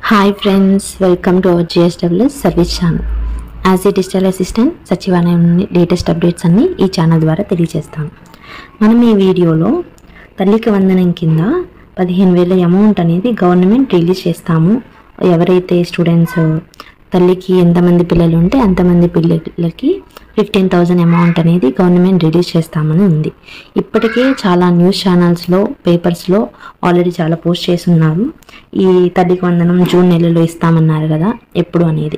Hi friends, welcome to our GSWS service channel. As a digital assistant, సచివాలయం latest updates అన్ని ఈ channel ద్వారా తెలియజేస్తాను. మనం ఈ వీడియోలో తల్లికి వందనం కింద 15,000 అమౌంట్ అనేది గవర్నమెంట్ రిలీజ్ చేస్తాము. ఎవరైతే స్టూడెంట్స్ తల్లికి ఎంతమంది పిల్లలు ఉంటే అంతమంది పిల్లలకి 15,000 అమౌంట్ అనేది గవర్నమెంట్ రిలీజ్ చేస్తామని ఉంది. ఇప్పటికే చాలా న్యూస్ ఛానల్స్లో పేపర్స్లో ఆల్రెడీ చాలా పోస్ట్ చేస్తున్నారు. ఈ తల్లికి వందనం జూన్ నెలలో ఇస్తామన్నారు కదా, ఎప్పుడు అనేది.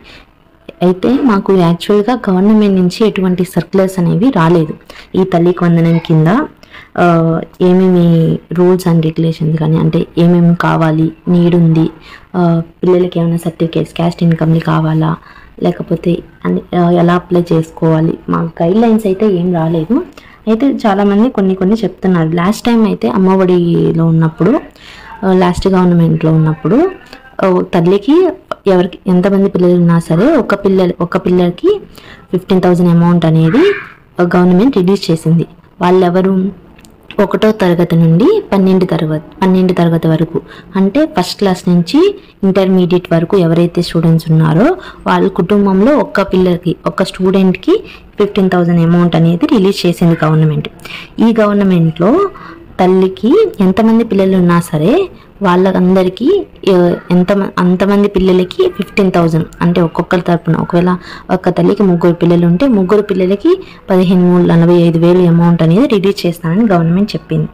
అయితే మాకు యాక్చువల్గా గవర్నమెంట్ నుంచి ఎటువంటి సర్క్యులర్స్ అనేవి రాలేదు. ఈ తల్లికి వందనం కింద ఏమేమి రూల్స్ అండ్ రెగ్యులేషన్స్ కానీ, అంటే ఏమేమి కావాలి, నీడ్ ఉంది, పిల్లలకి ఏమైనా సర్టిఫికేట్స్, క్యాస్ట్ ఇన్కమ్లు కావాలా, లేకపోతే ఎలా అప్లై చేసుకోవాలి, మా గైడ్ లైన్స్ అయితే ఏం రాలేదు. అయితే చాలామంది కొన్ని చెప్తున్నారు. లాస్ట్ టైం అయితే అమ్మఒడిలో ఉన్నప్పుడు, లాస్ట్ గవర్నమెంట్లో ఉన్నప్పుడు తల్లికి ఎవరికి ఎంతమంది పిల్లలు ఉన్నా సరే ఒక పిల్లలకి 15,000 అమౌంట్ అనేది గవర్నమెంట్ రిలీజ్ చేసింది. వాళ్ళెవరు 1వ తరగతి నుండి 12వ తరగతి వరకు, అంటే ఫస్ట్ క్లాస్ నుంచి ఇంటర్మీడియట్ వరకు ఎవరైతే స్టూడెంట్స్ ఉన్నారో వాళ్ళ కుటుంబంలో ఒక స్టూడెంట్కి 15,000 అమౌంట్ అనేది రిలీజ్ చేసింది గవర్నమెంట్. ఈ గవర్నమెంట్లో తల్లికి ఎంతమంది పిల్లలు ఉన్నా సరే వాళ్ళందరికీ అంతమంది పిల్లలకి 15,000, అంటే ఒక్కొక్కరి తరపున, ఒకవేళ ఒక తల్లికి 3 పిల్లలు ఉంటే 3 పిల్లలకి 15,45,000 అమౌంట్ అనేది రిలీజ్ చేస్తానని గవర్నమెంట్ చెప్పింది.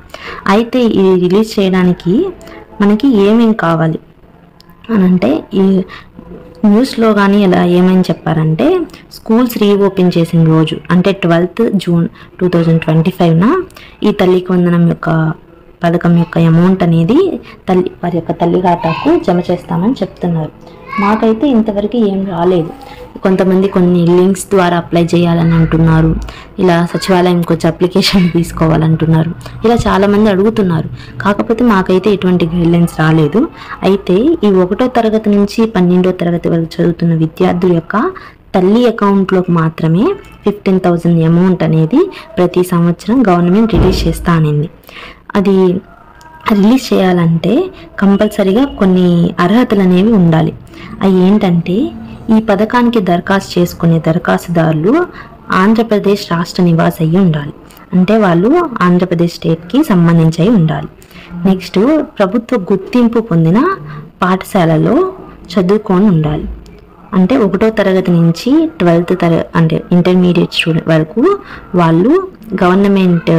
అయితే ఇది రిలీజ్ చేయడానికి మనకి ఏమేమి కావాలి అని అంటే, ఈ న్యూస్లో కానీ ఇలా ఏమని చెప్పారంటే, స్కూల్స్ రీఓపెన్ చేసిన రోజు అంటే 12th జూన్ 2025న ఈ తల్లికి వందనం యొక్క పథకం యొక్క అమౌంట్ అనేది వారి యొక్క తల్లి ఖాతాకు జమ చేస్తామని చెప్తున్నారు. మాకైతే ఇంతవరకు ఏం రాలేదు. కొంతమంది కొన్ని లింక్స్ ద్వారా అప్లై చేయాలని అంటున్నారు, ఇలా సచివాలయంకి వచ్చి అప్లికేషన్ తీసుకోవాలంటున్నారు, ఇలా చాలామంది అడుగుతున్నారు. కాకపోతే మాకైతే ఎటువంటి గైడ్లైన్స్ రాలేదు. అయితే ఈ 1వ తరగతి నుంచి 12వ తరగతి వరకు చదువుతున్న విద్యార్థుల యొక్క తల్లి అకౌంట్లోకి మాత్రమే 15,000 అమౌంట్ అనేది ప్రతి సంవత్సరం గవర్నమెంట్ రిలీజ్ చేస్తా అనింది. అది రిలీజ్ చేయాలంటే కంపల్సరీగా కొన్ని అర్హతలు అనేవి ఉండాలి. అవి ఏంటంటే, ఈ పథకానికి దరఖాస్తు చేసుకునే దరఖాస్తుదారులు ఆంధ్రప్రదేశ్ రాష్ట్ర నివాసి అయ్యి ఉండాలి. అంటే వాళ్ళు ఆంధ్రప్రదేశ్ స్టేట్కి సంబంధించి ఉండాలి. నెక్స్ట్, ప్రభుత్వ గుర్తింపు పొందిన పాఠశాలలో చదువుకొని ఉండాలి. అంటే 1వ తరగతి నుంచి 12th అంటే ఇంటర్మీడియట్ స్టూడెంట్ వరకు వాళ్ళు గవర్నమెంట్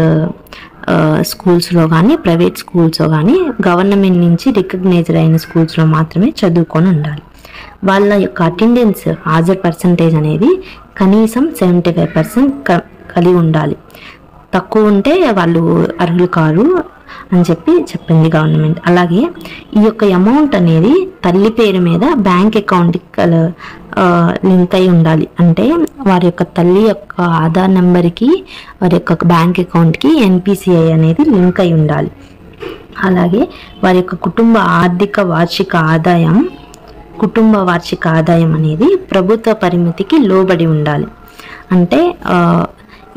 స్కూల్స్లో కానీ, ప్రైవేట్ స్కూల్స్లో కానీ, గవర్నమెంట్ నుంచి రికగ్నైజ్డ్ అయిన స్కూల్స్లో మాత్రమే చదువుకొని ఉండాలి. వాళ్ళ యొక్క అటెండెన్స్ హాజరు పర్సంటేజ్ అనేది కనీసం 75% కలిగి ఉండాలి. తక్కువ ఉంటే వాళ్ళు అర్హులు కారు అని చెప్పింది గవర్నమెంట్. అలాగే ఈ యొక్క అమౌంట్ అనేది తల్లి పేరు మీద బ్యాంక్ అకౌంట్కి లింక్ అయి ఉండాలి. అంటే వారి యొక్క తల్లి యొక్క ఆధార్ నెంబర్కి వారి యొక్క బ్యాంక్ అకౌంట్కి NPCI అనేది లింక్ అయి ఉండాలి. అలాగే వారి యొక్క కుటుంబ వార్షిక ఆదాయం అనేది ప్రభుత్వ పరిమితికి లోబడి ఉండాలి. అంటే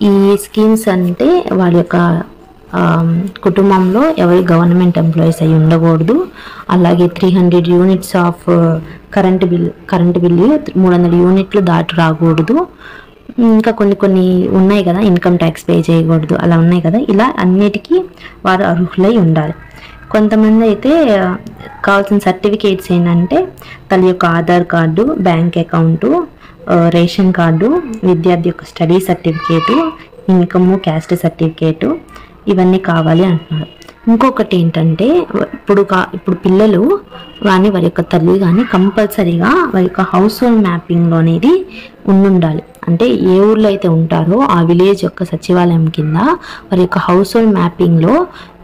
ఈ స్కీమ్స్ అంటే వాళ్ళ యొక్క కుటుంబంలో ఎవరు గవర్నమెంట్ ఎంప్లాయీస్ అయి ఉండకూడదు. అలాగే 300 యూనిట్స్ ఆఫ్ కరెంటు బిల్లు 300 యూనిట్లు దాటి రాకూడదు. ఇంకా కొన్ని ఉన్నాయి కదా, ఇన్కమ్ ట్యాక్స్ పే చేయకూడదు, అలా ఉన్నాయి కదా. ఇలా అన్నిటికీ వారు అర్హులై ఉండాలి. కొంతమంది అయితే కావాల్సిన సర్టిఫికేట్స్ ఏంటంటే, తల్లి యొక్క Aadhaar card, bank account, ration card, విద్యార్థి యొక్క study certificate, income, caste certificate, ఇవన్నీ కావాలి అంటున్నారు. ఇంకొకటి ఏంటంటే, ఇప్పుడు పిల్లలు కానీ వారి యొక్క తల్లి కానీ కంపల్సరీగా వారి యొక్క హౌస్ హోల్డ్ మ్యాపింగ్లో అనేది ఉండాలి. అంటే ఏ ఊర్లో అయితే ఉంటారో ఆ విలేజ్ యొక్క సచివాలయం కింద వారి యొక్క హౌస్ హోల్డ్ మ్యాపింగ్లో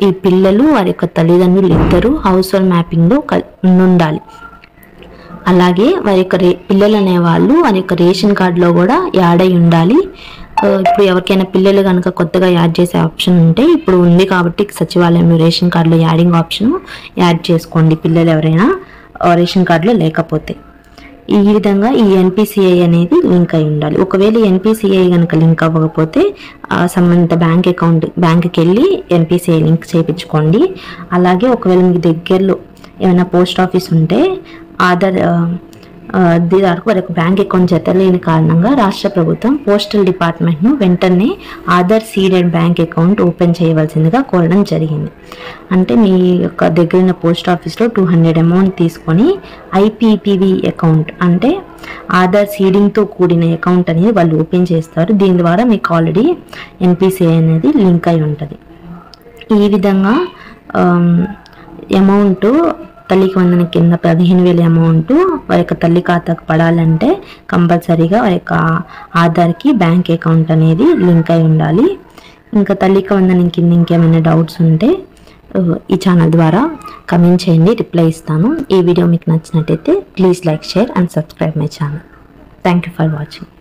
ఈ పిల్లలు వారి యొక్క తల్లిదండ్రులు ఇద్దరు హౌస్ హోల్డ్ మ్యాపింగ్లో ఉండాలి. అలాగే వారి యొక్క పిల్లలు అనేవాళ్ళు వారి యొక్క రేషన్ కార్డులో కూడా యాడ్ అయి ఉండాలి. ఇప్పుడు ఎవరికైనా పిల్లలు కనుక కొత్తగా యాడ్ చేసే ఆప్షన్ ఉంటే ఇప్పుడు ఉంది కాబట్టి సచివాలయంలో రేషన్ కార్డులో యాడింగ్ ఆప్షన్ యాడ్ చేసుకోండి, పిల్లలు ఎవరైనా రేషన్ కార్డులో లేకపోతే. ఈ విధంగా ఈ NPCI అనేది లింక్ అయి ఉండాలి. ఒకవేళ NPCI కనుక లింక్ అవ్వకపోతే సంబంధిత బ్యాంక్కి వెళ్ళి NPCI లింక్ చేయించుకోండి. అలాగే ఒకవేళ మీకు దగ్గరలో ఏమైనా పోస్ట్ ఆఫీస్ ఉంటే ఆధార్ దీదాపు వారి బ్యాంక్ అకౌంట్ జతలేని కారణంగా రాష్ట్ర ప్రభుత్వం పోస్టల్ డిపార్ట్మెంట్ను వెంటనే Aadhaar seeded bank account open చేయవలసిందిగా కోరడం జరిగింది. అంటే మీ యొక్క దగ్గర పోస్ట్ ఆఫీస్లో 200 అమౌంట్ తీసుకొని IPPV అకౌంట్ అంటే ఆధార్ సీడింగ్తో కూడిన అకౌంట్ అనేది వాళ్ళు ఓపెన్ చేస్తారు. దీని ద్వారా మీకు ఆల్రెడీ NPCI అనేది లింక్ అయి ఉంటుంది. ఈ విధంగా అమౌంట్ తల్లికి వందనం కింద 15,000 అమౌంట్ వారి యొక్క తల్లి ఖాతాకు పడాలంటే కంపల్సరీగా వారి యొక్క ఆధార్కి బ్యాంక్ అకౌంట్ అనేది లింక్ అయి ఉండాలి. ఇంకా తల్లికి వందనం కింద ఇంకేమైనా డౌట్స్ ఉంటే ఈ ఛానల్ ద్వారా కమెంట్ చేయండి, రిప్లై ఇస్తాను. ఈ వీడియో మీకు నచ్చినట్టయితే please like, share and subscribe my channel. Thank you for watching.